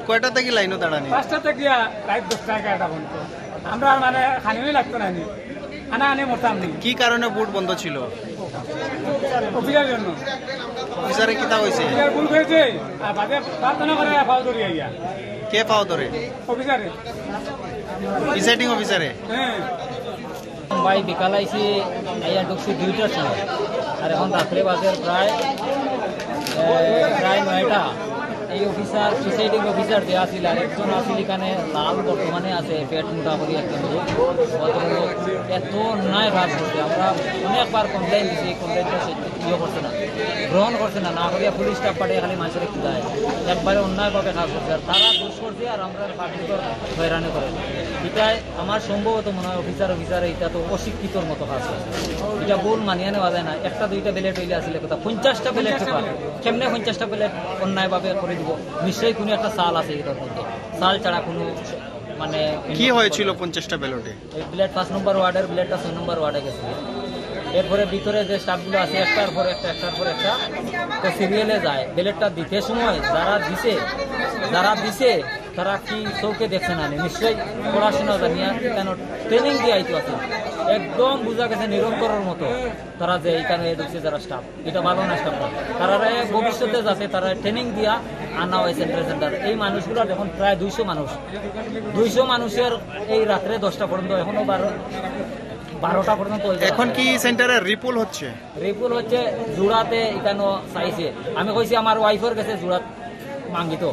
কয়টা থেকে লাইনও দাঁড়ানি? 5টা থেকে রাত 10টা 11টা পর্যন্ত। আমরা মানে খানিও লাগতো না, আনা আনে মরতাম নি। কি কারণে ভোট বন্ধ ছিল? অফিসের জন্য। অফিসারে কিতা হয়েছে? ভুল হয়েছে, আর বাদে প্রার্থনা করে ফাউল করি আইয়া। কে পাও ধরে? অফিসারে, প্রিসাইডিং অফিসারে। হ্যাঁ ভাই বিকাল আইসি আইয়া ঢুকছি 2টার সময়, আর এখন রাত্রে বাজে প্রায় 9টা। এই অফিসার প্রিসাইডিং অফিসার যে আসিল আর একজন আসিল এখানে লাল বর্তমানে আছে পেট মোটা করি একজন লোক, ভদ্রলোক এত অন্যায় কাজ করছে। আমরা অনেকবার কমপ্লেন দিচ্ছি, কমপ্লেনটা ইয়ে করছে না, গ্রহণ করছে না, না করিয়া পুলিশ স্টাফ পাঠিয়ে খালি মানুষের একটু দেয়, একবারে অন্যায়ভাবে কাজ করছে। আর তারা দোষ করছে আর আমরা পাবলিকর হয়রানি করে। এটাই আমার সম্ভবত মনে হয় অফিসার এটা তো অশিক্ষিতর মতো কাজ করছে। এটা ভুল মানিয়ে নেওয়া যায় না। 1টা 2টা ব্যালেট হইলে আসলে কথা 50টা ব্যালেট কেমনে 50টা ব্যালেট অন্যায়ভাবে করে দিব? নিশ্চয়ই কোনো একটা সাল আছে এটার মধ্যে, সাল ছাড়া কোনো মানে কি হয়েছিল 50টা ব্যালটে? এই ব্যালেট 5 নম্বর ওয়ার্ডের ব্যালেটটা 6 নম্বর ওয়ার্ডে গেছে। এরপরে ভিতরে যে স্টাফগুলো আছে একটার পর একটা তো সিরিয়ালে যায়। ব্যালেটটা দিতে সময় যারা দিছে তারা কি চৌকে দেখছে না, নিশ্চয়ই পড়াশোনা জানিয়া কেন ট্রেনিং দিয়ে আইতো আছে। একদম বোঝা গেছে নিরঙ্করের মতো তারা যে এইখানে ঢুকছে যারা স্টাফ, এটা ভালো না স্টাফ। তারা ভবিষ্যতে যাতে তারা ট্রেনিং দিয়া আনা হয় সেন্টার। এই মানুষগুলো এখন প্রায় 200 মানুষের এই রাত্রে 10টা পর্যন্ত, এখনো 12টা পর্যন্ত। এখন কি সেন্টারে রিপুল হচ্ছে? রিপুল হচ্ছে জোড়াতে এখানে চাইছে। আমি কইছি আমার ওয়াইফের কাছে জোড়া মাঙ্গিত,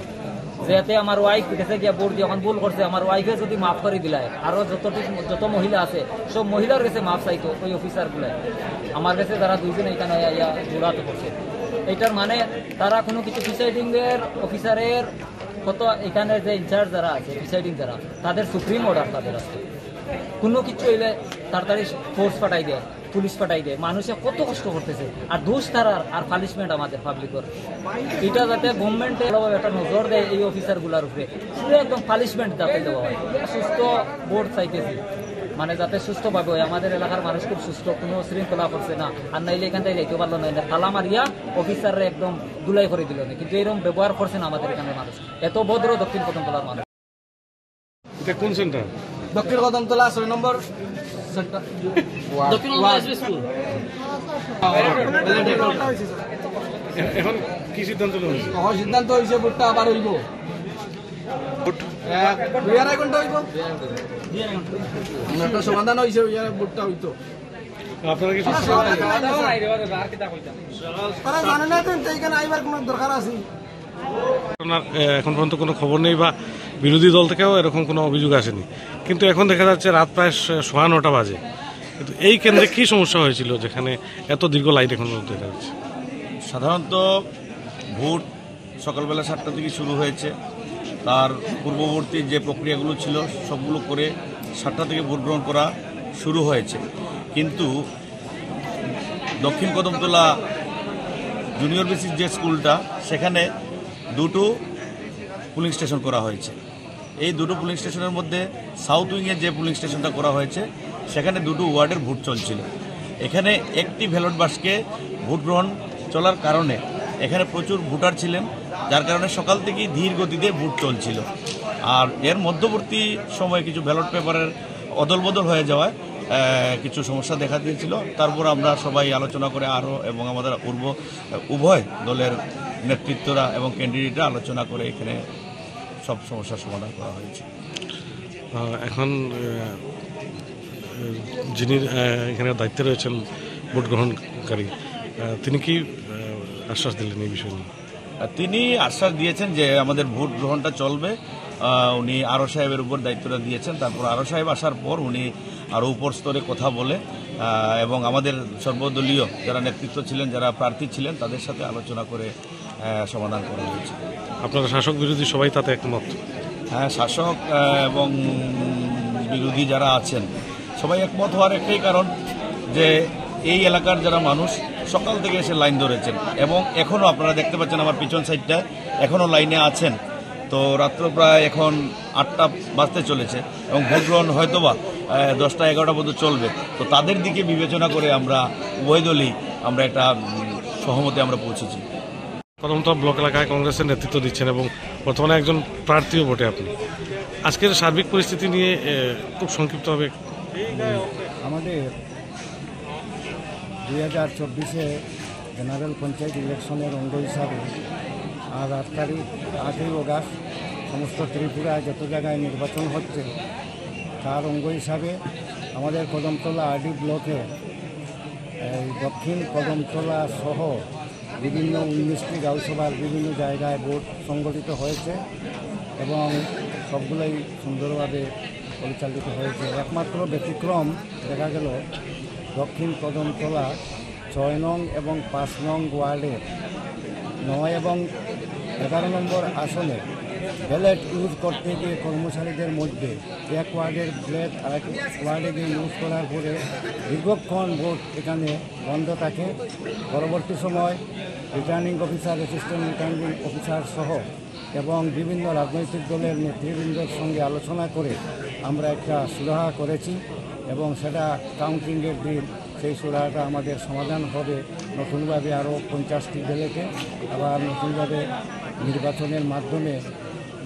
যেতে আমার ওয়াইফ গেছে গিয়া ভোট দিয়ে এখন ভুল করছে, আমার ওয়াইফে যদি মাফ করে দিলায়, আরো যত মহিলা আছে সব মহিলার কাছে মাফ চাইতো ওই অফিসার গুলাই। আমার কাছে যারা 2জন এখানে জোড়াতে করছে, এইটার মানে তারা কোনো কিছু প্রিসাইডিং এর অফিসারের কত এখানে যে ইনচার্জ যারা আছে প্রিসাইডিং যারা, তাদের সুপ্রিম অর্ডার তাদের আছে। কোনো কিছু হইলে তাড়াতাড়ি ফোর্স পাঠাই দেয়, পুলিশ পাঠাই দেয়। মানুষে কত কষ্ট করতেছে, আর দোষ তারার আর পানিশমেন্ট আমাদের পাবলিকের। এটা যাতে গভর্নমেন্টে একটা নজর দেয় এই অফিসারগুলোর উপরে, শুধু একদম পানিশমেন্ট যাতে দেওয়া হয়। সুস্থ বোর্ড চাইতেছি, মানে যাতে সুস্থভাবে হয়। আমাদের এলাকার মানুষ খুব সুস্থ, কোনো শৃঙ্খলা করছে না। আর নাইলে এখান থেকে যাইতে পারলো না, তালা মারিয়া অফিসাররা একদম দুলাই করে দিল না। কিন্তু এরকম ব্যবহার করছে না আমাদের এখানে মানুষ। এত ভদ্র দক্ষিণ কদমতলার মানুষ। এটা কোন সেন্টার? দক্ষিণ কদমতলা 6 নম্বর সেন্টার। দক্ষিণ স্কুল। এখন কি সিদ্ধান্ত হয়েছে? সিদ্ধান্ত হয়েছে ভোটটা আবার হইব, 2.5 ঘন্টা হইব, একটা সমাধান হয়েছে, ভোটটা হইতো। আপনারা কি জানে না তো এখানে আইবার কোনো দরকার আছে? এখন পর্যন্ত কোনো খবর নেই বা বিরোধী দল থেকেও এরকম কোনো অভিযোগ আসেনি, কিন্তু এখন দেখা যাচ্ছে রাত প্রায় 9:15 বাজে। কিন্তু এই কেন্দ্রে কি সমস্যা হয়েছিল যেখানে এত দীর্ঘ লাইন এখন দেখা যাচ্ছে? সাধারণত ভোট সকালবেলা 7টা থেকে শুরু হয়েছে, তার পূর্ববর্তী যে প্রক্রিয়াগুলো ছিল সবগুলো করে 7টা থেকে ভোট গ্রহণ করা শুরু হয়েছে। কিন্তু দক্ষিণ কদমতলা জুনিয়র বেসিক যে স্কুলটা, সেখানে 2টো পুলিং স্টেশন করা হয়েছে। এই 2টো পুলিং স্টেশনের মধ্যে সাউথ উইংয়ের যে পুলিং স্টেশনটা করা হয়েছে, সেখানে 2টো ওয়ার্ডের ভোট চলছিল। এখানে একটি ব্যালট বাক্সে ভোট গ্রহণ চলার কারণে এখানে প্রচুর ভোটার ছিলেন, যার কারণে সকাল থেকেই ধীর গতিতে ভোট চলছিল। আর এর মধ্যবর্তী সময়ে কিছু ব্যালট পেপারের অদলবদল হয়ে যাওয়ায় কিছু সমস্যা দেখা দিয়েছিল। তারপর আমরা সবাই আলোচনা করে আরও এবং আমাদের উভয় দলের নেতৃত্বরা এবং ক্যান্ডিডেটরা আলোচনা করে এখানে সব সমস্যার সমাধান করা হয়েছে। এখন যিনি এখানে দায়িত্বে রয়েছেন ভোট গ্রহণকারী, তিনি কি আশ্বাস দিলেন এই বিষয় নিয়ে? তিনি আশ্বাস দিয়েছেন যে আমাদের ভোট গ্রহণটা চলবে। উনি আরও সাহেবের উপর দায়িত্বটা দিয়েছেন। তারপর আরও সাহেব আসার পর উনি আরও উপর স্তরে কথা বলে এবং আমাদের সর্বদলীয় যারা নেতৃত্ব ছিলেন, যারা প্রার্থী ছিলেন, তাদের সাথে আলোচনা করে সমাধান করা হয়েছে। আপনারা শাসক বিরোধী সবাই তাতে একমত? হ্যাঁ, শাসক এবং বিরোধী যারা আছেন সবাই একমত হওয়ার একটাই কারণ যে এই এলাকার যারা মানুষ সকাল থেকে এসে লাইন ধরেছেন এবং এখনও আপনারা দেখতে পাচ্ছেন আমার পিছন সাইডটা এখনও লাইনে আছেন। তো রাত্র প্রায় এখন 8টা বাজতে চলেছে এবং ভোট গ্রহণ হয়তোবা 10টা 11টা পর্যন্ত চলবে। তো তাদের দিকে বিবেচনা করে আমরা উভয় দলই আমরা একটা সহমতে আমরা পৌঁছেছি। কদমতলা ব্লক এলাকায় কংগ্রেসের নেতৃত্ব দিচ্ছেন এবং বর্তমানে একজন প্রার্থীও বটে আপনি। আজকের সার্বিক পরিস্থিতি নিয়ে খুব সংক্ষিপ্তভাবে আমাদের 2024 জেনারেল পঞ্চায়েত ইলেকশনের অঙ্গ হিসাবে আজ 8 তারিখ 8ই অগাস্ট সমস্ত ত্রিপুরায় যত জায়গায় নির্বাচন হচ্ছে তার অঙ্গ হিসাবে আমাদের কদমতলা আরডি ব্লকে এই দক্ষিণ কদমতলা সহ বিভিন্ন 19টি গাঁওসভার বিভিন্ন জায়গায় ভোট সংগঠিত হয়েছে এবং সবগুলোই সুন্দরভাবে পরিচালিত হয়েছে। একমাত্র ব্যতিক্রম দেখা গেল দক্ষিণ কদমতলা 6 নং এবং 5 নং ওয়ার্ডের 9 এবং 11 নম্বর আসনে ব্যালট ইউজ করতে গিয়ে কর্মচারীদের মধ্যে এক ওয়ার্ডের ব্যালট আরেক ওয়ার্ডে গিয়ে ইউজ করার পরে দীর্ঘক্ষণ ভোট এখানে বন্ধ থাকে। পরবর্তী সময় returning officer, assistant returning officer সহ এবং বিভিন্ন রাজনৈতিক দলের নেতৃবৃন্দের সঙ্গে আলোচনা করে আমরা একটা সুরাহা করেছি এবং সেটা কাউন্টিংয়ের দিন সেই সুরাহাটা আমাদের সমাধান হবে। নতুনভাবে আরও 50টি ব্যালটে আবার নতুনভাবে নির্বাচনের মাধ্যমে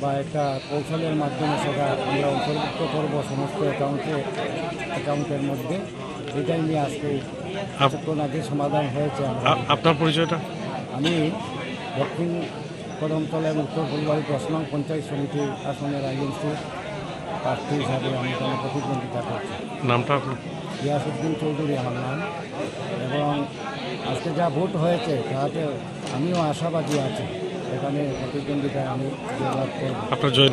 বা একটা কৌশলের মাধ্যমে সেটা আমরা অন্তর্ভুক্ত করব সমস্ত অ্যাকাউন্টের মধ্যে। এটাই নিয়ে আজকে কিছুক্ষণ আগে সমাধান হয়েছে। আপনার পরিচয়টা? আমি দক্ষিণ কদমতলা এবং উত্তর ফুলবাড়ি 10 নং পঞ্চায়েত সমিতি আসনের আইএনসি প্রার্থী হিসাবে আমি এখানে প্রতিদ্বন্দ্বিতা করছি। নামটা আপনার? গিয়াসউদ্দিন চৌধুরী আমার নাম। এবং আজকে যা ভোট হয়েছে তাতে আমিও আশাবাদী আছি এখানে প্রতিদ্বন্দ্বিতায় আমি জয়লাভ করব। আপনার জয়